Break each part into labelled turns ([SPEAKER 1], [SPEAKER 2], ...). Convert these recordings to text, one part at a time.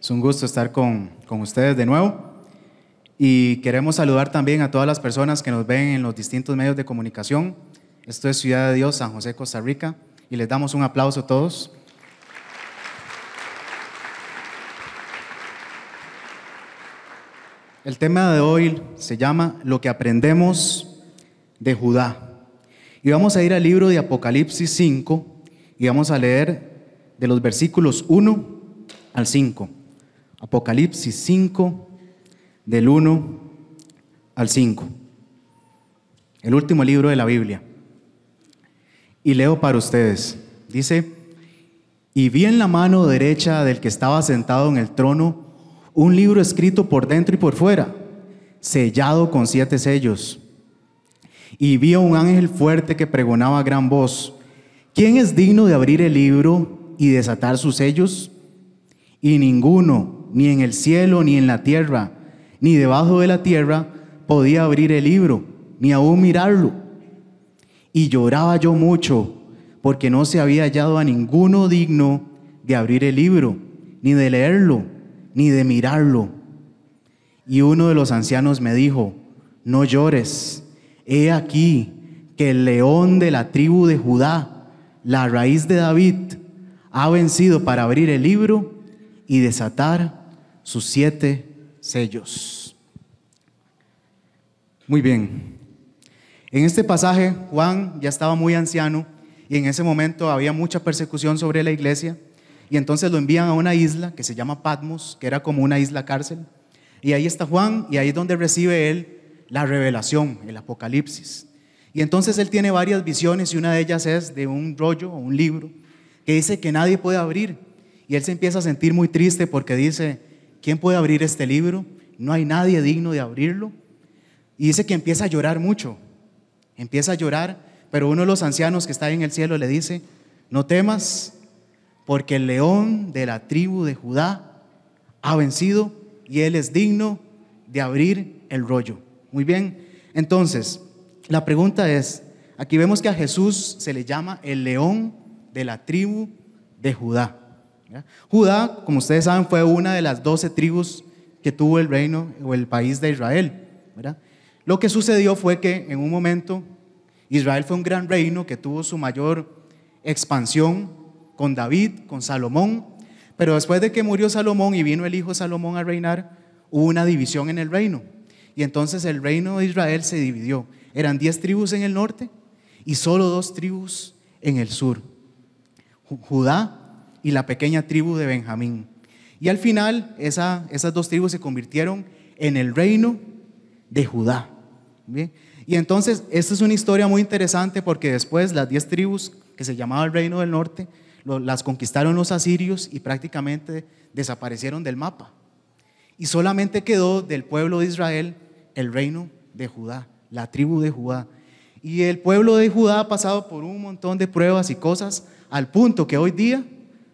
[SPEAKER 1] Es un gusto estar con ustedes de nuevo y queremos saludar también a todas las personas que nos ven en los distintos medios de comunicación. Esto es Ciudad de Dios, San José, Costa Rica, y les damos un aplauso a todos. El tema de hoy se llama Lo que aprendemos de Judá. Y vamos a ir al libro de Apocalipsis 5 y vamos a leer de los versículos 1 al 5. Apocalipsis 5, del 1 al 5. El último libro de la Biblia. Y leo para ustedes. Dice: y vi en la mano derecha del que estaba sentado en el trono un libro escrito por dentro y por fuera, sellado con 7 sellos. Y vi a un ángel fuerte que pregonaba a gran voz: ¿quién es digno de abrir el libro y desatar sus sellos? Y ninguno, ni en el cielo, ni en la tierra, ni debajo de la tierra, podía abrir el libro, ni aún mirarlo. Y lloraba yo mucho, porque no se había hallado a ninguno digno de abrir el libro, ni de leerlo, ni de mirarlo. Y uno de los ancianos me dijo: no llores, he aquí que el león de la tribu de Judá, la raíz de David, ha vencido para abrir el libro y desatar sus 7 sellos. Muy bien. En este pasaje, Juan ya estaba muy anciano y en ese momento había mucha persecución sobre la iglesia, y entonces lo envían a una isla que se llama Patmos, que era como una isla cárcel, y ahí está Juan, y ahí es donde recibe él la revelación, el Apocalipsis. Y entonces él tiene varias visiones, y una de ellas es de un rollo o un libro que dice que nadie puede abrir, y él se empieza a sentir muy triste porque dice: ¿quién puede abrir este libro? No hay nadie digno de abrirlo. Y dice que empieza a llorar mucho, empieza a llorar, pero uno de los ancianos que está ahí en el cielo le dice: no temas, porque el león de la tribu de Judá ha vencido y él es digno de abrir el rollo. Muy bien, entonces la pregunta es, aquí vemos que a Jesús se le llama el león de la tribu de Judá. ¿Ya? Judá, como ustedes saben, fue una de las 12 tribus que tuvo el reino o el país de Israel, ¿verdad? Lo que sucedió fue que en un momento Israel fue un gran reino que tuvo su mayor expansión con David, con Salomón, pero después de que murió Salomón y vino el hijo de Salomón a reinar, hubo una división en el reino, y entonces el reino de Israel se dividió. Eran 10 tribus en el norte y solo 2 tribus en el sur, Judá y la pequeña tribu de Benjamín. Y al final esas 2 tribus se convirtieron en el reino de Judá. ¿Bien? Y entonces esta es una historia muy interesante, porque después las 10 tribus que se llamaba el reino del norte las conquistaron los asirios y prácticamente desaparecieron del mapa, y solamente quedó del pueblo de Israel el reino de Judá, la tribu de Judá. Y el pueblo de Judá ha pasado por un montón de pruebas y cosas, al punto que hoy día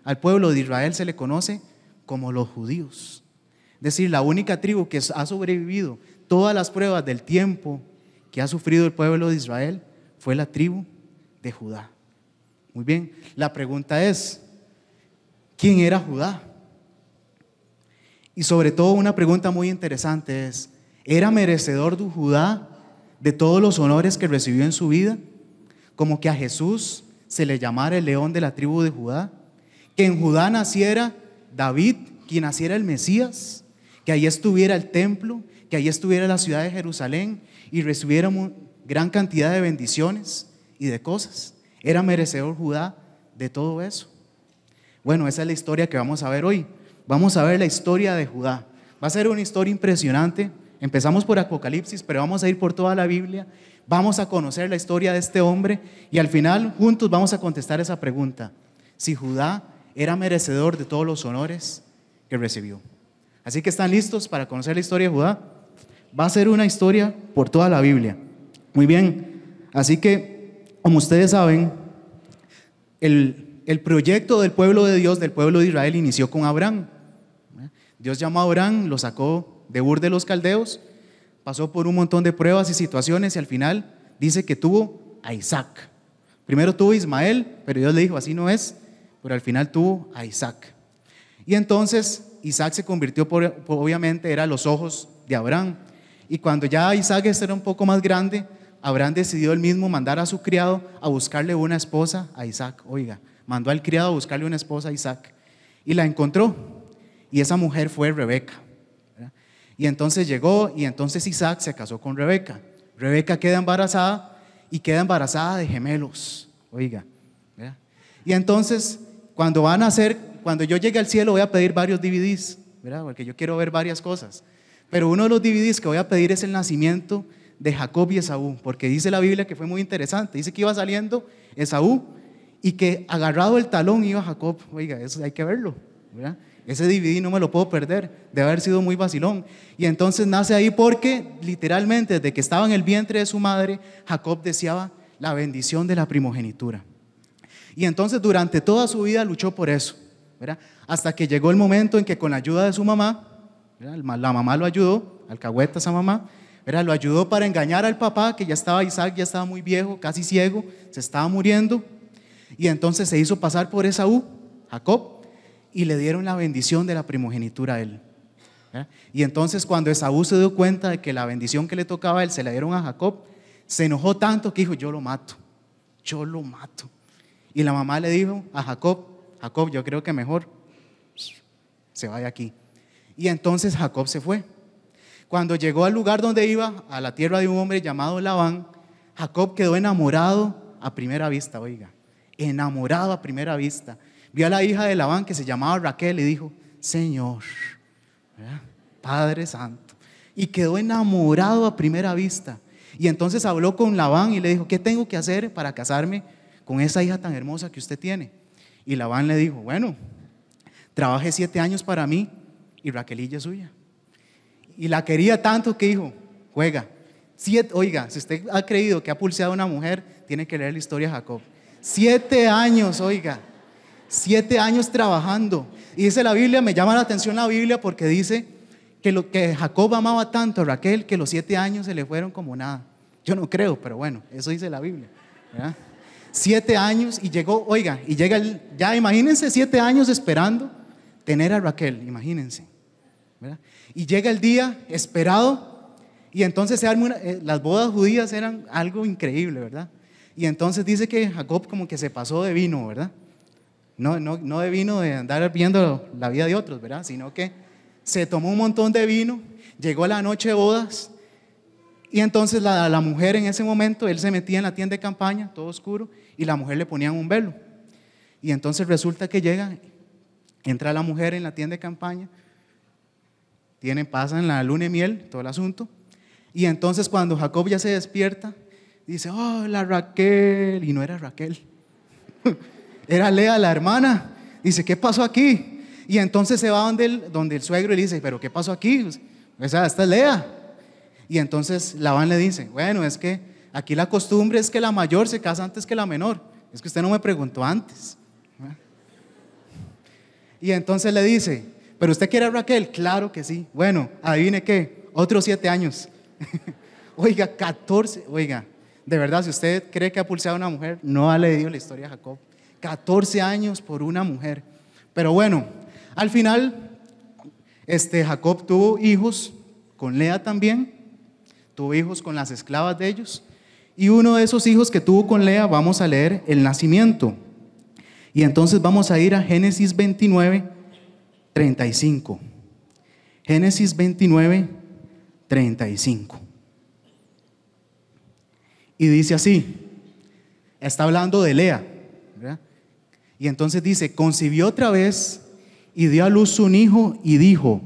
[SPEAKER 1] al pueblo de Israel se le conoce como los judíos. Es decir, la única tribu que ha sobrevivido todas las pruebas del tiempo que ha sufrido el pueblo de Israel fue la tribu de Judá. Muy bien, la pregunta es: ¿quién era Judá? Y sobre todo una pregunta muy interesante es: ¿era merecedor de Judá de todos los honores que recibió en su vida? Como que a Jesús se le llamara el león de la tribu de Judá, que en Judá naciera David, quien naciera el Mesías, que allí estuviera el templo, que allí estuviera la ciudad de Jerusalén y recibiera gran cantidad de bendiciones y de cosas. ¿Era merecedor Judá de todo eso? Bueno, esa es la historia que vamos a ver hoy. Vamos a ver la historia de Judá. Va a ser una historia impresionante. Empezamos por Apocalipsis, pero vamos a ir por toda la Biblia. Vamos a conocer la historia de este hombre y al final juntos vamos a contestar esa pregunta: si Judá era merecedor de todos los honores que recibió. Así que, ¿están listos para conocer la historia de Judá? Va a ser una historia por toda la Biblia. Muy bien, así que, como ustedes saben, el proyecto del pueblo de Dios, del pueblo de Israel, inició con Abraham. Dios llamó a Abraham, lo sacó de Ur de los Caldeos, pasó por un montón de pruebas y situaciones y al final dice que tuvo a Isaac. Primero tuvo a Ismael, pero Dios le dijo: así no es, pero al final tuvo a Isaac. Y entonces Isaac se convirtió, obviamente, era los ojos de Abraham. Y cuando ya Isaac era un poco más grande, Abraham decidió él mismo mandar a su criado a buscarle una esposa a Isaac. Oiga, mandó al criado a buscarle una esposa a Isaac y la encontró. Y esa mujer fue Rebeca, ¿verdad? Y entonces llegó y entonces Isaac se casó con Rebeca. Rebeca queda embarazada y queda embarazada de gemelos. Oiga, ¿verdad? Y entonces cuando cuando yo llegue al cielo voy a pedir varios DVDs, ¿verdad? Porque yo quiero ver varias cosas. Pero uno de los DVDs que voy a pedir es el nacimiento de Jacob y Esaú, porque dice la Biblia que fue muy interesante. Dice que iba saliendo Esaú y que agarrado el talón iba Jacob. Oiga, eso hay que verlo, ¿verdad? Ese DVD no me lo puedo perder, debe haber sido muy vacilón. Y entonces nace ahí porque literalmente desde que estaba en el vientre de su madre, Jacob deseaba la bendición de la primogenitura. Y entonces durante toda su vida luchó por eso, ¿verdad? Hasta que llegó el momento en que con la ayuda de su mamá, ¿verdad? La mamá lo ayudó, alcahueta esa mamá, ¿verdad? Lo ayudó para engañar al papá, que ya estaba, Isaac ya estaba muy viejo, casi ciego, se estaba muriendo. Y entonces se hizo pasar por Esaú, Jacob, y le dieron la bendición de la primogenitura a él, ¿verdad? Y entonces cuando Esaú se dio cuenta de que la bendición que le tocaba a él se la dieron a Jacob, se enojó tanto que dijo: yo lo mato. Y la mamá le dijo a Jacob: Jacob, yo creo que mejor se vaya aquí. Y entonces Jacob se fue. Cuando llegó al lugar donde iba, a la tierra de un hombre llamado Labán, Jacob quedó enamorado a primera vista. Oiga, enamorado a primera vista. Vio a la hija de Labán que se llamaba Raquel y dijo: Señor, ¿verdad? Padre Santo. Y quedó enamorado a primera vista. Y entonces habló con Labán y le dijo: ¿qué tengo que hacer para casarme con esa hija tan hermosa que usted tiene? Y Labán le dijo: bueno, trabaje 7 años para mí y Raquelilla es suya. Y la quería tanto que dijo: juega. Oiga, si usted ha creído que ha pulseado a una mujer, tiene que leer la historia de Jacob. 7 años, oiga, 7 años trabajando. Y dice la Biblia, me llama la atención la Biblia porque dice que Jacob amaba tanto a Raquel que los 7 años se le fueron como nada. Yo no creo, pero bueno, eso dice la Biblia, ¿verdad? 7 años y llegó, oiga, y llega ya imagínense 7 años esperando tener a Raquel, imagínense, ¿verdad? Y llega el día esperado y entonces las bodas judías eran algo increíble, ¿verdad? Y entonces dice que Jacob como que se pasó de vino, ¿verdad? No de vino de andar viendo la vida de otros, ¿verdad? Sino que se tomó un montón de vino, llegó la noche de bodas y entonces la mujer en ese momento, él se metía en la tienda de campaña, todo oscuro, y la mujer le ponían un velo. Y entonces resulta que entra la mujer en la tienda de campaña, pasan la luna de miel, todo el asunto, y entonces cuando Jacob ya se despierta, dice: oh, la Raquel, y no era Raquel, era Lea, la hermana. Dice: ¿qué pasó aquí? Y entonces se va donde el suegro y le dice: ¿pero qué pasó aquí? O sea, esta es Lea. Y entonces Labán le dice: bueno, es que aquí la costumbre es que la mayor se casa antes que la menor. Es que usted no me preguntó antes. Y entonces le dice: ¿pero usted quiere a Raquel? Claro que sí. Bueno, adivine qué, otros 7 años. Oiga, 14, oiga, de verdad, si usted cree que ha pulseado a una mujer, no ha leído la historia de Jacob. 14 años por una mujer. Pero bueno, al final Jacob tuvo hijos con Lea también, tuvo hijos con las esclavas de ellos, y uno de esos hijos que tuvo con Lea, vamos a leer el nacimiento. Y entonces vamos a ir a Génesis 29, 35. Génesis 29, 35. Y dice así, está hablando de Lea, ¿verdad? Y entonces dice: concibió otra vez y dio a luz un hijo y dijo: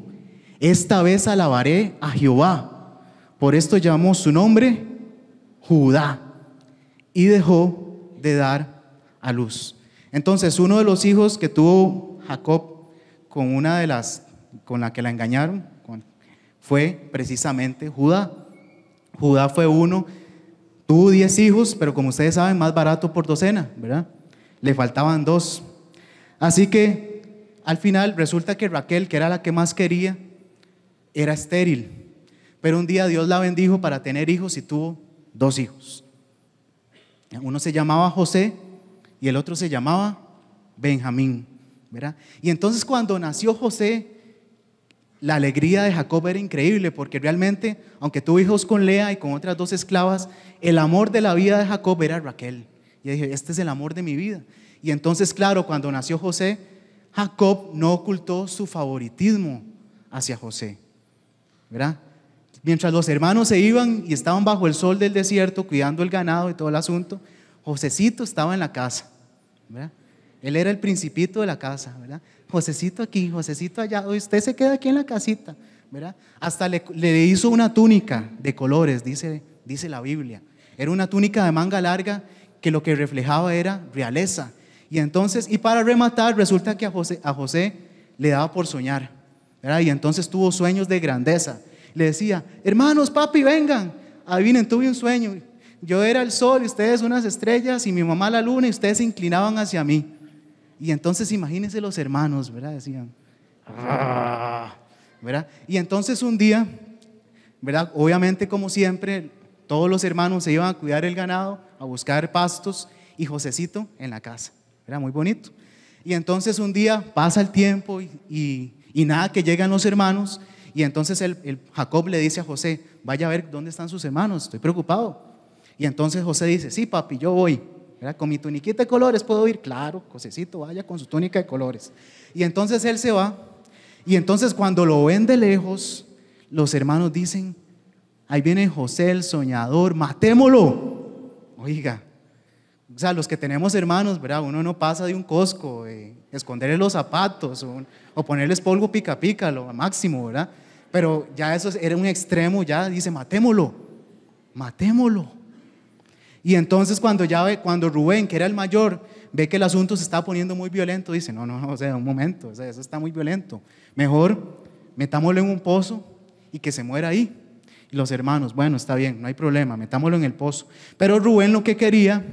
[SPEAKER 1] esta vez alabaré a Jehová. Por esto llamó su nombre Judá. Y dejó de dar a luz. Entonces uno de los hijos que tuvo Jacob con la que la engañaron fue precisamente Judá. Judá fue tuvo 10 hijos, pero como ustedes saben, más barato por docena, ¿verdad? Le faltaban 2. Así que al final resulta que Raquel, que era la que más quería, era estéril. Pero un día Dios la bendijo para tener hijos y tuvo 2 hijos. Uno se llamaba José y el otro se llamaba Benjamín, ¿verdad? Y entonces cuando nació José, la alegría de Jacob era increíble, porque realmente, aunque tuvo hijos con Lea y con otras 2 esclavas, el amor de la vida de Jacob era Raquel. Y dije, este es el amor de mi vida. Y entonces, claro, cuando nació José, Jacob no ocultó su favoritismo hacia José, ¿verdad? Mientras los hermanos se iban y estaban bajo el sol del desierto cuidando el ganado y todo el asunto, Josecito estaba en la casa, ¿verdad? Él era el principito de la casa, ¿verdad? Josecito aquí, Josecito allá, usted se queda aquí en la casita, ¿verdad? Hasta le hizo una túnica de colores, dice la Biblia. Era una túnica de manga larga que lo que reflejaba era realeza. Y entonces, y para rematar, resulta que a José le daba por soñar, ¿verdad? Y entonces tuvo sueños de grandeza. Le decía, hermanos, papi, vengan, adivinen, tuve un sueño. Yo era el sol y ustedes unas estrellas y mi mamá la luna y ustedes se inclinaban hacia mí. Y entonces imagínense los hermanos, ¿verdad? Decían, ¿verdad? Y entonces un día, ¿verdad? Obviamente como siempre, todos los hermanos se iban a cuidar el ganado, a buscar pastos y Josecito en la casa. Era muy bonito. Y entonces un día pasa el tiempo y nada que llegan los hermanos y entonces el Jacob le dice a José, vaya a ver dónde están sus hermanos, estoy preocupado. Y entonces José dice, sí papi, yo voy, ¿verdad? Con mi tuniquita de colores puedo ir, claro, Josecito vaya con su túnica de colores. Y entonces él se va y entonces cuando lo ven de lejos, los hermanos dicen, ahí viene José el soñador, matémoslo. Oiga, o sea, los que tenemos hermanos, ¿verdad? Uno no pasa de un Costco, esconderle los zapatos o ponerles polvo pica pica, lo máximo, ¿verdad? Pero ya eso era un extremo, ya dice, matémoslo, matémoslo. Y entonces cuando Rubén, que era el mayor, ve que el asunto se está poniendo muy violento, dice, no, o sea, un momento, o sea, eso está muy violento. Mejor metámoslo en un pozo y que se muera ahí. Y los hermanos, bueno, está bien, no hay problema, metámoslo en el pozo. Pero Rubén lo que quería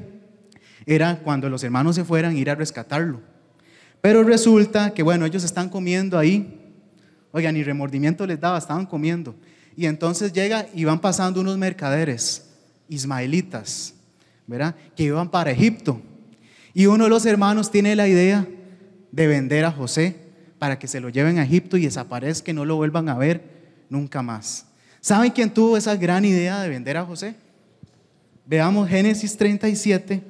[SPEAKER 1] era cuando los hermanos se fueran ir a rescatarlo. Pero resulta que bueno, ellos están comiendo ahí, oigan, ni remordimiento les daba, estaban comiendo. Y entonces llega y van pasando unos mercaderes ismaelitas, ¿verdad? Que iban para Egipto. Y uno de los hermanos tiene la idea de vender a José para que se lo lleven a Egipto y desaparezca y no lo vuelvan a ver nunca más. ¿Saben quién tuvo esa gran idea de vender a José? Veamos Génesis 37,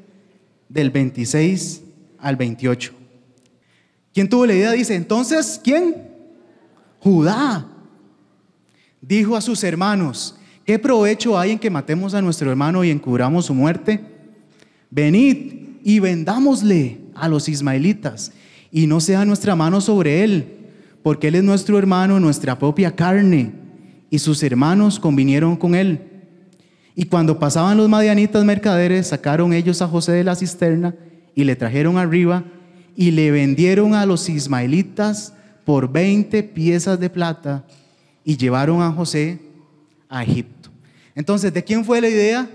[SPEAKER 1] del 26 al 28. ¿Quién tuvo la idea? Dice, entonces, ¿quién? Judá dijo a sus hermanos, ¿qué provecho hay en que matemos a nuestro hermano y encubramos su muerte? Venid y vendámosle a los ismaelitas y no sea nuestra mano sobre él, porque él es nuestro hermano, nuestra propia carne. Y sus hermanos convinieron con él. Y cuando pasaban los madianitas mercaderes, sacaron ellos a José de la cisterna y le trajeron arriba y le vendieron a los ismaelitas por 20 piezas de plata y llevaron a José a Egipto. Entonces, ¿de quién fue la idea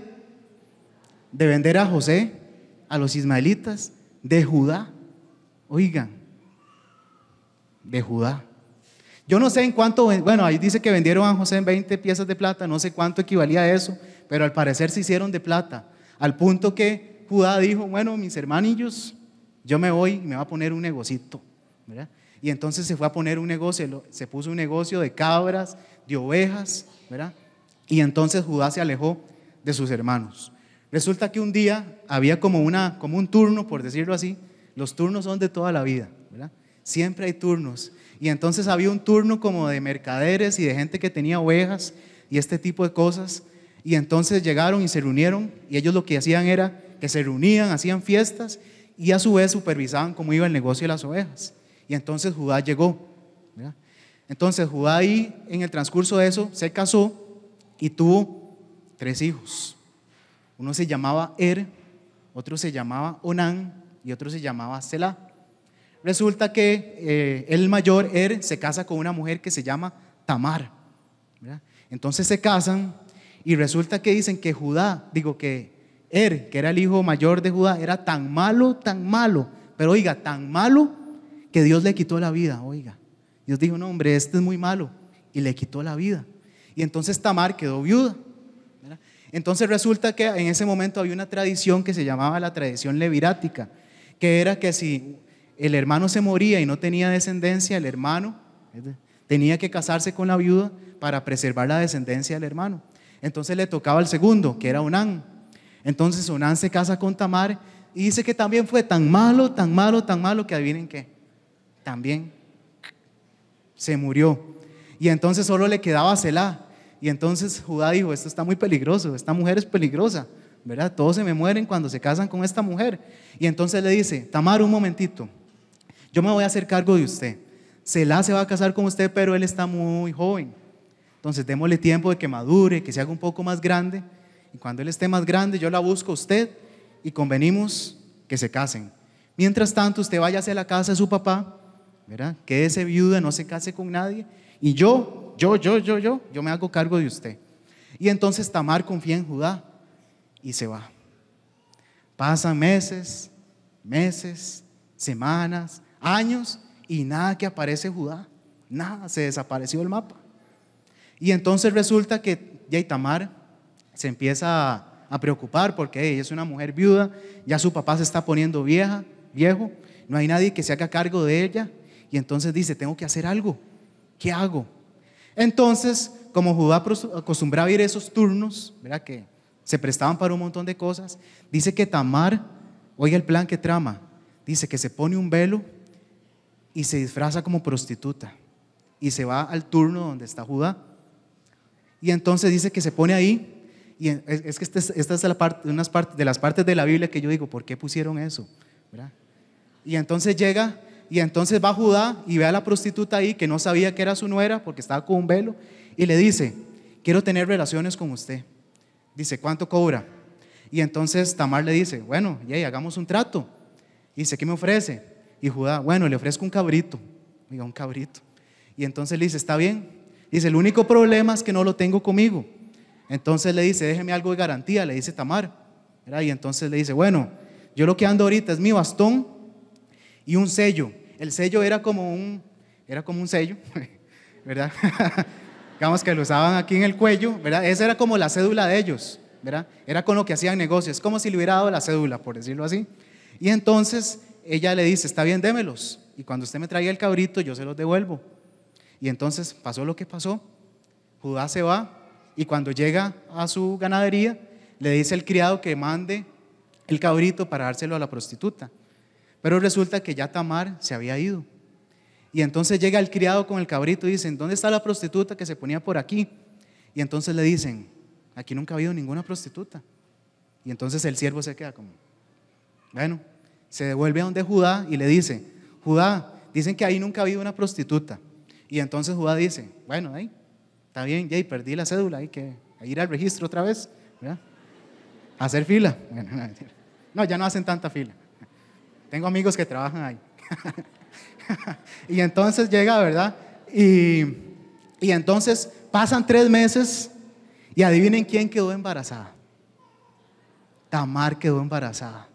[SPEAKER 1] de vender a José a los ismaelitas? De Judá. Oigan, de Judá. Yo no sé en cuánto, bueno, ahí dice que vendieron a José en 20 piezas de plata, no sé cuánto equivalía a eso, pero al parecer se hicieron de plata, al punto que Judá dijo, bueno, mis hermanillos, yo me voy y me voy a poner un negocito, ¿verdad? Y entonces se fue a poner un negocio, se puso un negocio de cabras, de ovejas, ¿verdad? Y entonces Judá se alejó de sus hermanos. Resulta que un día había como un turno, por decirlo así, los turnos son de toda la vida, ¿verdad? Siempre hay turnos. Y entonces había un turno como de mercaderes y de gente que tenía ovejas y este tipo de cosas. Y entonces llegaron y se reunieron y ellos lo que hacían era que se reunían, hacían fiestas y a su vez supervisaban cómo iba el negocio de las ovejas. Y entonces Judá llegó, ¿verdad? Entonces Judá ahí en el transcurso de eso se casó y tuvo 3 hijos. Uno se llamaba otro se llamaba Onán y otro se llamaba Selá. Resulta que el mayor, se casa con una mujer que se llama Tamar, ¿verdad? Entonces se casan y resulta que dicen que que era el hijo mayor de Judá, era tan malo, pero oiga, tan malo que Dios le quitó la vida, oiga. Dios dijo, no hombre, este es muy malo y le quitó la vida. Y entonces Tamar quedó viuda, ¿verdad? Entonces resulta que en ese momento había una tradición que se llamaba la tradición levirática, que era que si el hermano se moría y no tenía descendencia, el hermano tenía que casarse con la viuda para preservar la descendencia del hermano. Entonces le tocaba al segundo, que era Onán. Entonces Onán se casa con Tamar y dice que también fue tan malo, tan malo, tan malo que adivinen qué, también se murió. Y entonces solo le quedaba Selá. Y entonces Judá dijo, esto está muy peligroso, esta mujer es peligrosa, ¿verdad? Todos se me mueren cuando se casan con esta mujer. Y entonces le dice, Tamar, un momentito, yo me voy a hacer cargo de usted. Selá se va a casar con usted, pero él está muy joven. Entonces démosle tiempo de que madure, que se haga un poco más grande. Y cuando él esté más grande, yo la busco a usted y convenimos que se casen. Mientras tanto, usted vaya hacia la casa de su papá, ¿verdad? Quédese viuda, no se case con nadie. Y yo me hago cargo de usted. Y entonces Tamar confía en Judá y se va. Pasan meses, semanas, años y nada que aparece Judá. Nada, se desapareció el mapa. Y entonces resulta que ya Tamar se empieza a preocupar porque ella es una mujer viuda, ya su papá se está poniendo viejo, no hay nadie que se haga cargo de ella. Y entonces dice, tengo que hacer algo. ¿Qué hago? Entonces, como Judá acostumbraba ir esos turnos, ¿verdad? Que se prestaban para un montón de cosas, dice que Tamar, oiga el plan que trama, dice que se pone un velo y se disfraza como prostituta y se va al turno donde está Judá. Y entonces dice que se pone ahí, y es que esta es unas de las partes de la Biblia que yo digo, ¿por qué pusieron eso? ¿Verdad? Y entonces llega, y entonces va Judá y ve a la prostituta ahí que no sabía que era su nuera porque estaba con un velo y le dice, quiero tener relaciones con usted. Dice, ¿cuánto cobra? Y entonces Tamar le dice, bueno, hagamos un trato. Y dice, ¿qué me ofrece? Y Judá, bueno, le ofrezco un cabrito. Diga, un cabrito. Y entonces le dice, está bien. Dice, el único problema es que no lo tengo conmigo. Entonces le dice, déjeme algo de garantía, le dice Tamar, ¿verdad? Y entonces le dice, bueno, yo lo que ando ahorita es mi bastón y un sello. El sello era como un sello, ¿verdad? Digamos que lo usaban aquí en el cuello, ¿verdad? Esa era como la cédula de ellos, ¿verdad? Era con lo que hacían negocios, como si le hubiera dado la cédula, por decirlo así. Y entonces ella le dice, está bien, démelos. Y cuando usted me traiga el cabrito, yo se los devuelvo. Y entonces pasó lo que pasó. Judá se va y cuando llega a su ganadería, le dice al criado que mande el cabrito para dárselo a la prostituta. Pero resulta que ya Tamar se había ido. Y entonces llega el criado con el cabrito y dicen, ¿dónde está la prostituta que se ponía por aquí? Y entonces le dicen, aquí nunca ha habido ninguna prostituta. Y entonces el siervo se queda como, bueno, se devuelve a donde Judá y le dice, Judá, dicen que ahí nunca ha habido una prostituta. Y entonces Judá dice, bueno, ahí está bien, ya perdí la cédula, hay que ir al registro otra vez, ¿verdad? A hacer fila. Bueno, no, ya no hacen tanta fila. Tengo amigos que trabajan ahí. Y entonces llega, ¿verdad? Y entonces pasan 3 meses y adivinen quién quedó embarazada. Tamar quedó embarazada.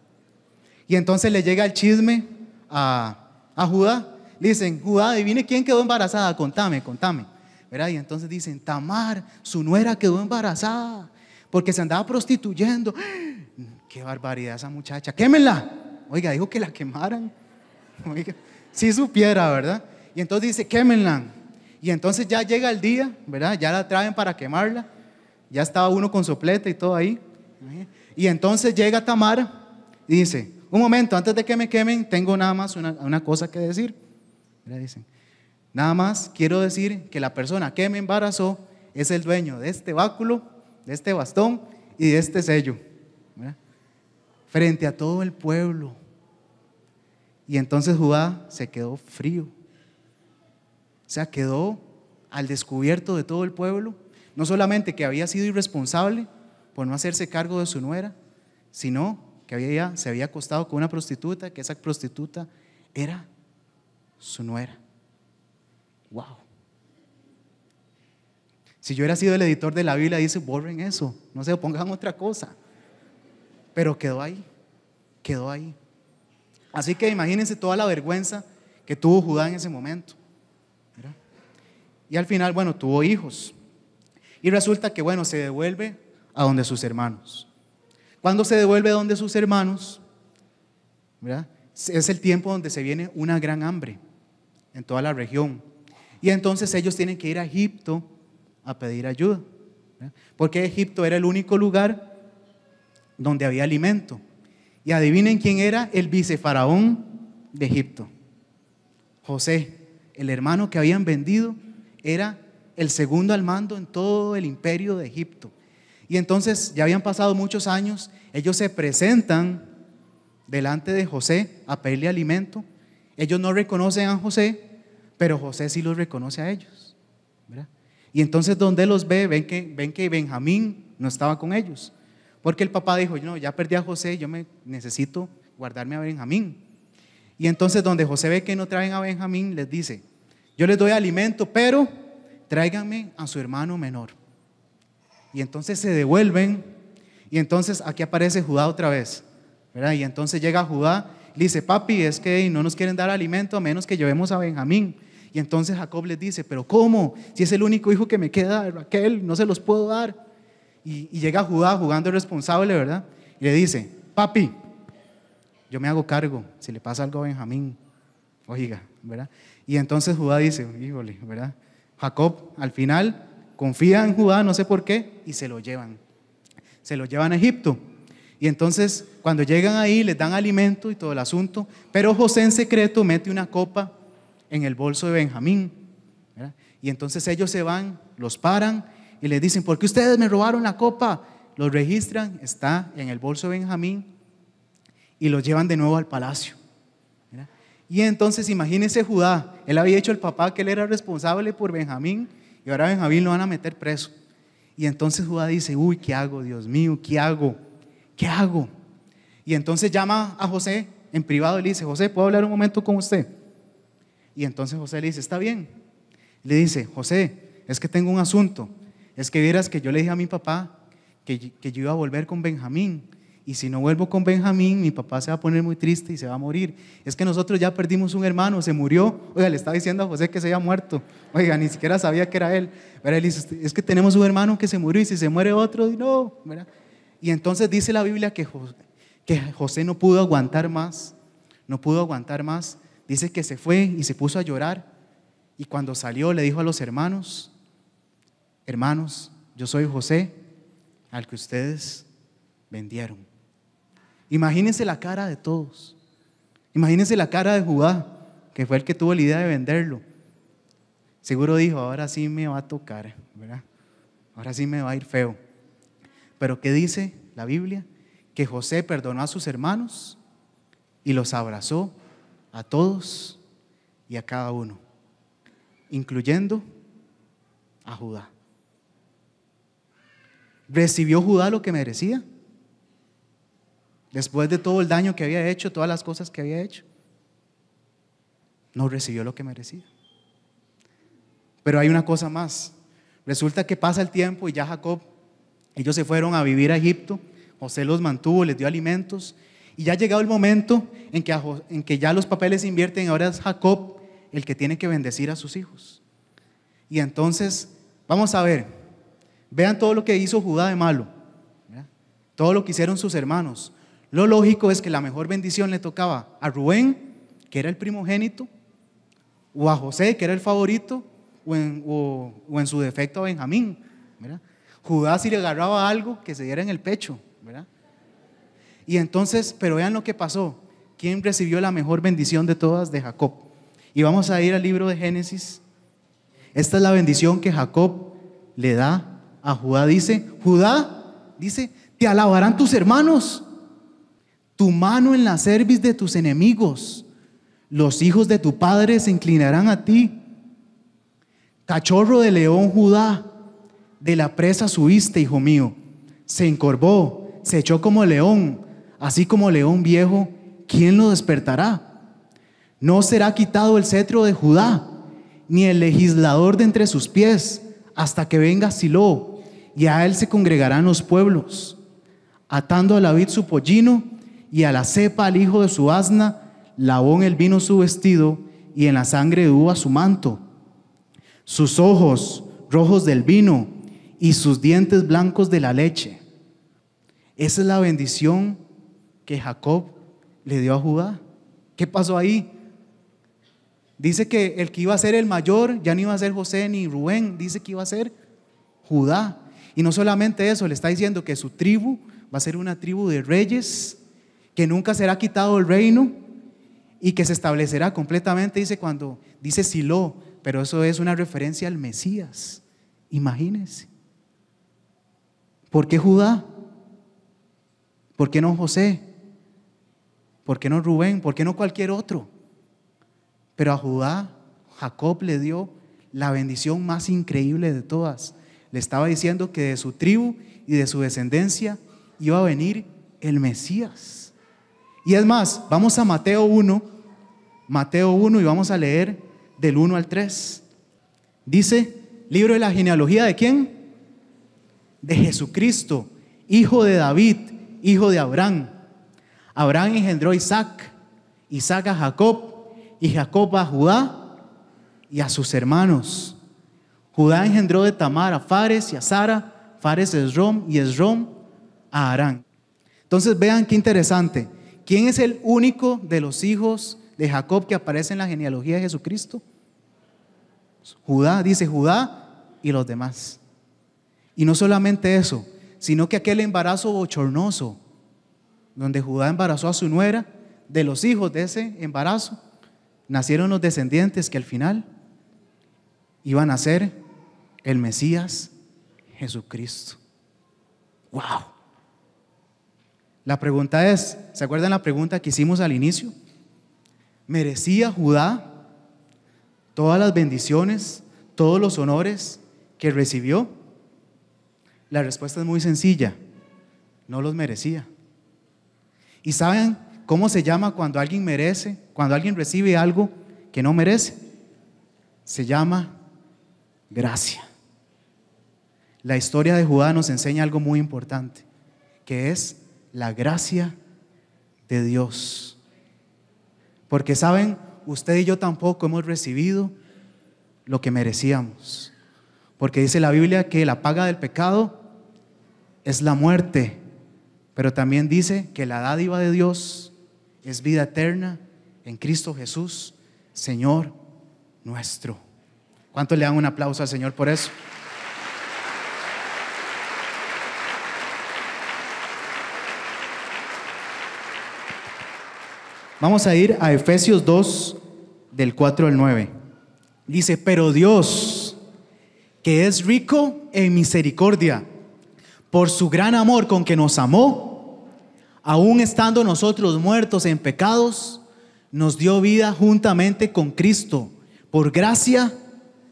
[SPEAKER 1] Y entonces le llega el chisme a Judá. Le dicen, Judá, adivine quién quedó embarazada, contame. ¿Verdad? Y entonces dicen, Tamar, su nuera quedó embarazada porque se andaba prostituyendo. Qué barbaridad esa muchacha, quémenla. Oiga, dijo que la quemaran. Oiga, si supiera, ¿verdad? Y entonces dice, quémenla. Y entonces ya llega el día, ¿verdad? Ya la traen para quemarla. Ya estaba uno con soplete y todo ahí. Y entonces llega Tamar y dice, un momento, antes de que me quemen, tengo nada más una cosa que decir. ¿Verdad? Dicen, nada más quiero decir que la persona que me embarazó es el dueño de este báculo, de este bastón y de este sello. ¿Verdad? Frente a todo el pueblo. Y entonces Judá se quedó frío. O sea, quedó al descubierto de todo el pueblo. No solamente que había sido irresponsable por no hacerse cargo de su nuera, sino que se había acostado con una prostituta, que esa prostituta era su nuera. Wow. Si yo hubiera sido el editor de la Biblia, dice, borren eso, no se pongan otra cosa. Pero quedó ahí. Así que imagínense toda la vergüenza que tuvo Judá en ese momento, ¿verdad? Y al final, bueno, tuvo hijos. Y resulta que, bueno, se devuelve a donde sus hermanos. Cuando se devuelve a donde sus hermanos, ¿verdad? Es el tiempo donde se viene una gran hambre en toda la región. Y entonces ellos tienen que ir a Egipto a pedir ayuda, ¿verdad? Porque Egipto era el único lugar donde había alimento. Y adivinen quién era el vicefaraón de Egipto. José, el hermano que habían vendido, era el segundo al mando en todo el imperio de Egipto. Y entonces ya habían pasado muchos años, ellos se presentan delante de José a pedirle alimento. Ellos no reconocen a José, pero José sí los reconoce a ellos, ¿verdad? Y entonces donde los ve, ven que Benjamín no estaba con ellos, porque el papá dijo, no, ya perdí a José, yo necesito guardarme a Benjamín. Y entonces donde José ve que no traen a Benjamín, les dice, yo les doy alimento, pero tráiganme a su hermano menor. Y entonces se devuelven, y entonces aquí aparece Judá otra vez, ¿verdad? Y entonces llega Judá y le dice, papi, es que no nos quieren dar alimento a menos que llevemos a Benjamín. Y entonces Jacob les dice, pero ¿cómo? Si es el único hijo que me queda de Raquel, no se los puedo dar. Y llega Judá jugando el responsable, ¿verdad? Y le dice, papi, yo me hago cargo si le pasa algo a Benjamín. Oiga, ¿verdad? Y entonces Judá dice, híjole, ¿verdad? Jacob al final confía en Judá, no sé por qué, y se lo llevan a Egipto. Y entonces cuando llegan ahí les dan alimento y todo el asunto, pero José en secreto mete una copa en el bolso de Benjamín, ¿verdad? Y entonces ellos se van, los paran y les dicen, ¿por qué ustedes me robaron la copa? Los registran, está en el bolso de Benjamín y los llevan de nuevo al palacio, ¿verdad? Y entonces imagínense Judá, él había hecho el papá que él era responsable por Benjamín y ahora Benjamín lo van a meter preso. Y entonces Judá dice, uy, ¿qué hago? Dios mío, ¿qué hago? ¿Qué hago? Y entonces llama a José en privado y le dice, José, ¿puedo hablar un momento con usted? Y entonces José le dice, está bien. Le dice, José, es que tengo un asunto. Es que vieras que yo le dije a mi papá que yo iba a volver con Benjamín. Y si no vuelvo con Benjamín, mi papá se va a poner muy triste y se va a morir. Es que nosotros ya perdimos un hermano, se murió. Oiga, le estaba diciendo a José que se había muerto. Oiga, ni siquiera sabía que era él. Pero él dice, es que tenemos un hermano que se murió y si se muere otro, no, ¿verdad? Y entonces dice la Biblia que José no pudo aguantar más. No pudo aguantar más. Dice que se fue y se puso a llorar. Y cuando salió le dijo a los hermanos, hermanos, yo soy José, al que ustedes vendieron. Imagínense la cara de todos. Imagínense la cara de Judá, que fue el que tuvo la idea de venderlo. Seguro dijo, ahora sí me va a tocar, ¿verdad? Ahora sí me va a ir feo. Pero ¿qué dice la Biblia? Que José perdonó a sus hermanos y los abrazó a todos y a cada uno, incluyendo a Judá. ¿Recibió Judá lo que merecía? Después de todo el daño que había hecho, todas las cosas que había hecho, no recibió lo que merecía. Pero hay una cosa más. Resulta que pasa el tiempo y ya Jacob, ellos se fueron a vivir a Egipto. José los mantuvo, les dio alimentos. Y ya ha llegado el momento en que ya los papeles se invierten. Ahora es Jacob el que tiene que bendecir a sus hijos. Y entonces, vamos a ver. Vean todo lo que hizo Judá de malo, ¿verdad? Todo lo que hicieron sus hermanos. Lo lógico es que la mejor bendición le tocaba a Rubén, que era el primogénito, o a José, que era el favorito, o en su defecto a Benjamín, ¿verdad? Judá si le agarraba algo que se diera en el pecho, ¿verdad? Y entonces, pero vean lo que pasó. ¿Quién recibió la mejor bendición de todas? De Jacob. Y vamos a ir al libro de Génesis. Esta es la bendición que Jacob le da a Judá. Dice, Judá, dice, te alabarán tus hermanos, tu mano en la cerviz de tus enemigos, los hijos de tu padre se inclinarán a ti. Cachorro de león Judá, de la presa subiste, hijo mío, se encorvó, se echó como león, así como león viejo, ¿quién lo despertará? No será quitado el cetro de Judá, ni el legislador de entre sus pies, hasta que venga Silo, y a él se congregarán los pueblos. Atando a la vid su pollino, y a la cepa al hijo de su asna, lavó en el vino su vestido, y en la sangre de uva su manto. Sus ojos rojos del vino, y sus dientes blancos de la leche. Esa es la bendición que Jacob le dio a Judá. ¿Qué pasó ahí? Dice que el que iba a ser el mayor ya no iba a ser José ni Rubén, dice que iba a ser Judá. Y no solamente eso, le está diciendo que su tribu va a ser una tribu de reyes, que nunca será quitado el reino y que se establecerá completamente, dice cuando dice Silo, pero eso es una referencia al Mesías. Imagínense. ¿Por qué Judá? ¿Por qué no José? ¿Por qué no Rubén? ¿Por qué no cualquier otro? Pero a Judá, Jacob le dio la bendición más increíble de todas. Le estaba diciendo que de su tribu y de su descendencia iba a venir el Mesías. Y es más, vamos a Mateo 1 y vamos a leer del 1 al 3. Dice, libro de la genealogía ¿de quién? De Jesucristo, hijo de David, hijo de Abraham. Abraham engendró a Isaac, Isaac a Jacob, y Jacob a Judá y a sus hermanos. Judá engendró de Tamar a Fares y a Sara, Fares a Esrom y Esrom a Harán. Entonces vean qué interesante. ¿Quién es el único de los hijos de Jacob que aparece en la genealogía de Jesucristo? Judá, dice Judá y los demás. Y no solamente eso, sino que aquel embarazo bochornoso, donde Judá embarazó a su nuera, de los hijos de ese embarazo, nacieron los descendientes que al final iban a ser el Mesías Jesucristo. ¡Wow! La pregunta es, ¿se acuerdan la pregunta que hicimos al inicio? ¿Merecía Judá todas las bendiciones, todos los honores que recibió? La respuesta es muy sencilla, no los merecía. ¿Y saben cómo se llama cuando alguien merece, cuando alguien recibe algo que no merece? Se llama gracia. La historia de Judá nos enseña algo muy importante, que es la gracia de Dios. Porque saben, usted y yo tampoco hemos recibido lo que merecíamos. Porque dice la Biblia que la paga del pecado es la muerte, pero también dice que la dádiva de Dios es vida eterna en Cristo Jesús, Señor nuestro. ¿Cuántos le dan un aplauso al Señor por eso? Vamos a ir a Efesios 2, del 4 al 9. Dice, pero Dios, que es rico en misericordia, por su gran amor con que nos amó, aun estando nosotros muertos en pecados, nos dio vida juntamente con Cristo. Por gracia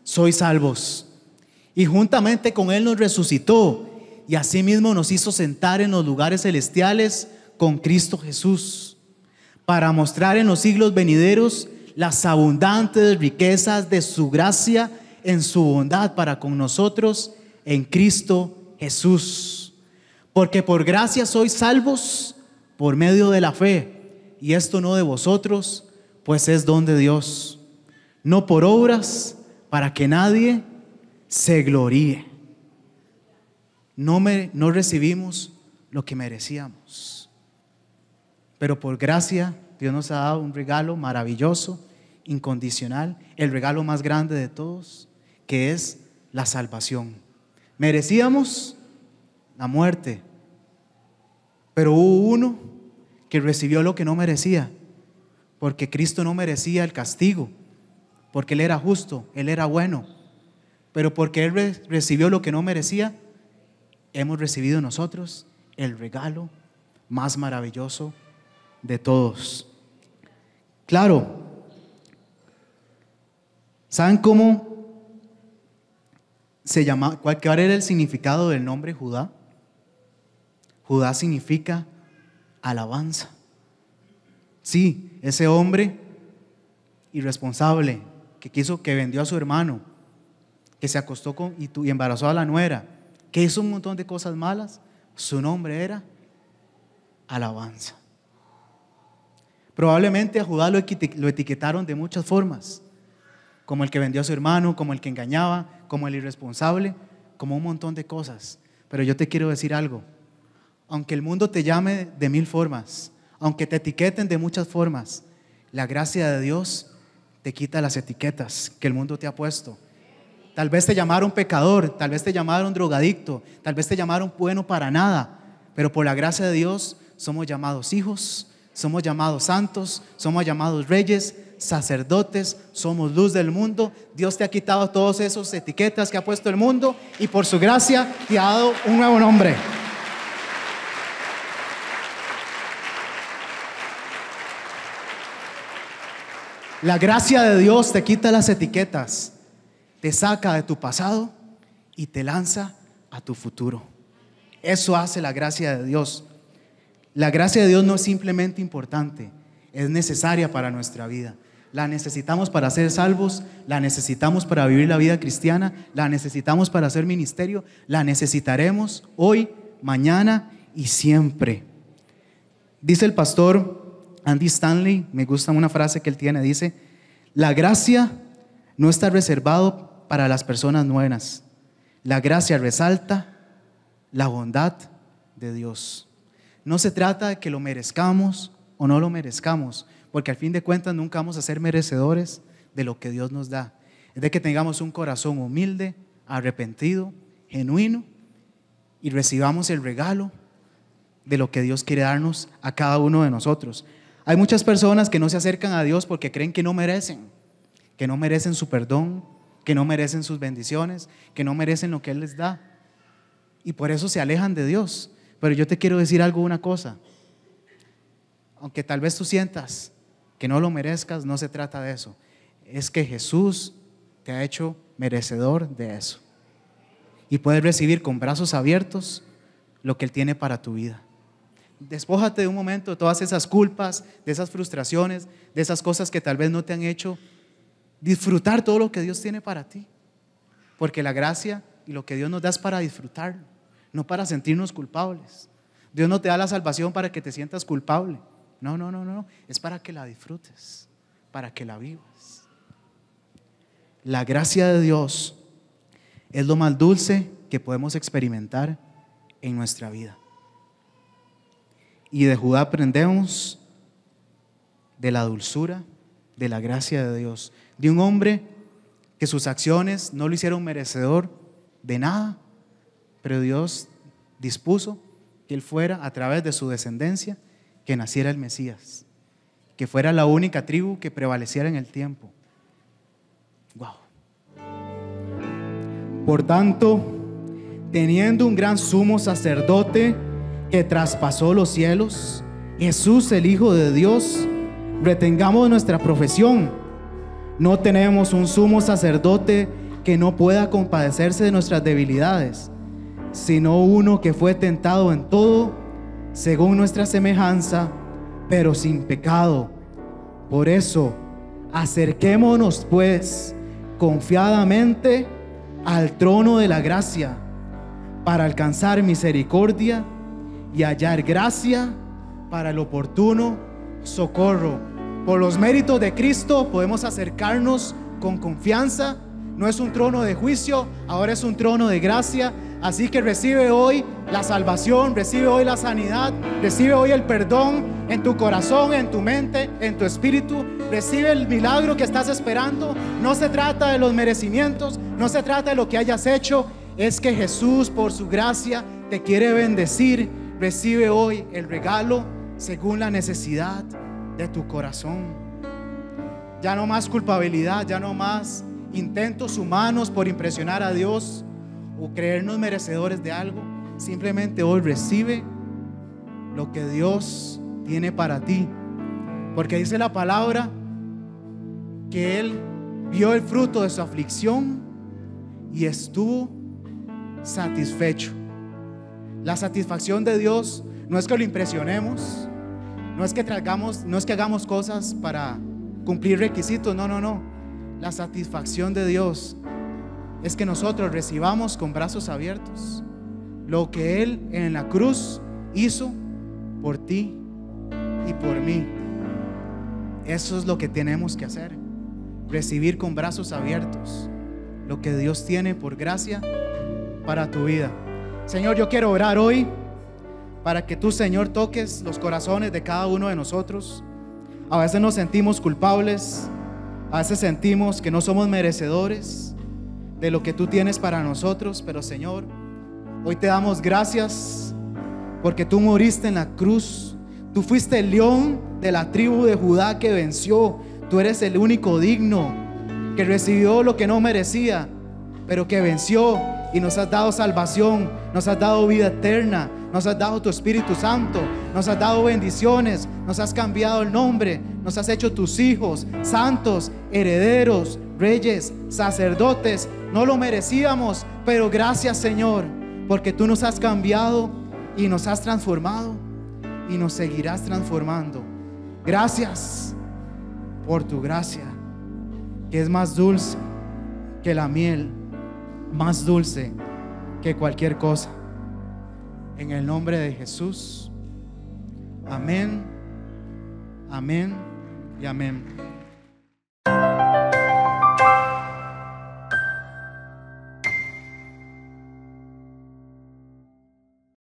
[SPEAKER 1] sois salvos. Y juntamente con Él nos resucitó, y asimismo nos hizo sentar en los lugares celestiales con Cristo Jesús, para mostrar en los siglos venideros las abundantes riquezas de su gracia en su bondad para con nosotros en Cristo Jesús. Porque por gracia sois salvos por medio de la fe, y esto no de vosotros, pues es don de Dios, no por obras, para que nadie se gloríe. No recibimos lo que merecíamos, pero por gracia Dios nos ha dado un regalo maravilloso, incondicional, el regalo más grande de todos, que es la salvación. Merecíamos la muerte, pero hubo uno que recibió lo que no merecía, porque Cristo no merecía el castigo, porque Él era justo, Él era bueno, pero porque Él recibió lo que no merecía, hemos recibido nosotros el regalo más maravilloso de todos. Claro, ¿saben cómo se llama? ¿Cuál era el significado del nombre Judá? Judá significa alabanza. Sí, ese hombre irresponsable que vendió a su hermano, que se acostó con y embarazó a la nuera, que hizo un montón de cosas malas, su nombre era alabanza. Probablemente a Judá lo etiquetaron de muchas formas, como el que vendió a su hermano, como el que engañaba, como el irresponsable, como un montón de cosas. Pero yo te quiero decir algo, aunque el mundo te llame de mil formas, aunque te etiqueten de muchas formas, la gracia de Dios te quita las etiquetas que el mundo te ha puesto. Tal vez te llamaron pecador, tal vez te llamaron drogadicto, tal vez te llamaron bueno para nada, pero por la gracia de Dios somos llamados hijos, somos llamados santos, somos llamados reyes, sacerdotes, somos luz del mundo. Dios te ha quitado todas esas etiquetas que ha puesto el mundo y por su gracia te ha dado un nuevo nombre. La gracia de Dios te quita las etiquetas, te saca de tu pasado y te lanza a tu futuro. Eso hace la gracia de Dios. La gracia de Dios no es simplemente importante, es necesaria para nuestra vida. La necesitamos para ser salvos, la necesitamos para vivir la vida cristiana, la necesitamos para hacer ministerio, la necesitaremos hoy, mañana y siempre. Dice el pastor Andy Stanley, me gusta una frase que él tiene, dice: la gracia no está reservado para las personas buenas. La gracia resalta la bondad de Dios. No se trata de que lo merezcamos o no lo merezcamos, porque al fin de cuentas nunca vamos a ser merecedores de lo que Dios nos da. Es de que tengamos un corazón humilde, arrepentido, genuino, y recibamos el regalo de lo que Dios quiere darnos a cada uno de nosotros. Hay muchas personas que no se acercan a Dios porque creen que no merecen su perdón, que no merecen sus bendiciones, que no merecen lo que Él les da, y por eso se alejan de Dios. Pero yo te quiero decir una cosa: aunque tal vez tú sientas que no lo merezcas, no se trata de eso. Es que Jesús te ha hecho merecedor de eso, y puedes recibir con brazos abiertos lo que Él tiene para tu vida. Despójate de un momento de todas esas culpas, de esas frustraciones, de esas cosas que tal vez no te han hecho disfrutar todo lo que Dios tiene para ti, porque la gracia y lo que Dios nos da es para disfrutarlo, no para sentirnos culpables. Dios no te da la salvación para que te sientas culpable. No, es para que la disfrutes, para que la vivas. La gracia de Dios es lo más dulce que podemos experimentar en nuestra vida. Y de Judá aprendemos de la dulzura, de la gracia de Dios, de un hombre que sus acciones no lo hicieron merecedor de nada, pero Dios dispuso que él fuera, a través de su descendencia, que naciera el Mesías, que fuera la única tribu que prevaleciera en el tiempo. Wow. Por tanto, teniendo un gran sumo sacerdote que traspasó los cielos, Jesús, el Hijo de Dios, retengamos nuestra profesión. No tenemos un sumo sacerdote que no pueda compadecerse de nuestras debilidades, sino uno que fue tentado en todo, según nuestra semejanza, pero sin pecado. Por eso, acerquémonos pues confiadamente al trono de la gracia, para alcanzar misericordia y hallar gracia para el oportuno socorro. Por los méritos de Cristo podemos acercarnos con confianza. No es un trono de juicio, ahora es un trono de gracia. Así que recibe hoy la salvación, recibe hoy la sanidad, recibe hoy el perdón en tu corazón, en tu mente, en tu espíritu. Recibe el milagro que estás esperando. No se trata de los merecimientos, no se trata de lo que hayas hecho. Es que Jesús, por su gracia, te quiere bendecir. Recibe hoy el regalo según la necesidad de tu corazón. Ya no más culpabilidad, ya no más intentos humanos por impresionar a Dios o creernos merecedores de algo. Simplemente hoy recibe lo que Dios tiene para ti, porque dice la palabra que Él vio el fruto de su aflicción y estuvo satisfecho. La satisfacción de Dios no es que lo impresionemos, no es que hagamos cosas para cumplir requisitos, no. La satisfacción de Dios es que nosotros recibamos con brazos abiertos lo que Él en la cruz hizo por ti y por mí. Eso es lo que tenemos que hacer, recibir con brazos abiertos lo que Dios tiene por gracia para tu vida. Señor, yo quiero orar hoy para que tú, Señor, toques los corazones de cada uno de nosotros. A veces nos sentimos culpables, A veces sentimos que no somos merecedores de lo que tú tienes para nosotros, pero Señor, hoy te damos gracias porque tú moriste en la cruz. Tú fuiste el león de la tribu de Judá que venció. Tú eres el único digno que recibió lo que no merecía, pero que venció y nos has dado salvación, nos has dado vida eterna, nos has dado tu Espíritu Santo, nos has dado bendiciones, nos has cambiado el nombre, nos has hecho tus hijos, santos, herederos, reyes, sacerdotes. No lo merecíamos, pero gracias, Señor, porque tú nos has cambiado y nos has transformado y nos seguirás transformando. Gracias por tu gracia, que es más dulce que la miel, más dulce que cualquier cosa. En el nombre de Jesús. Amén, amén y amén.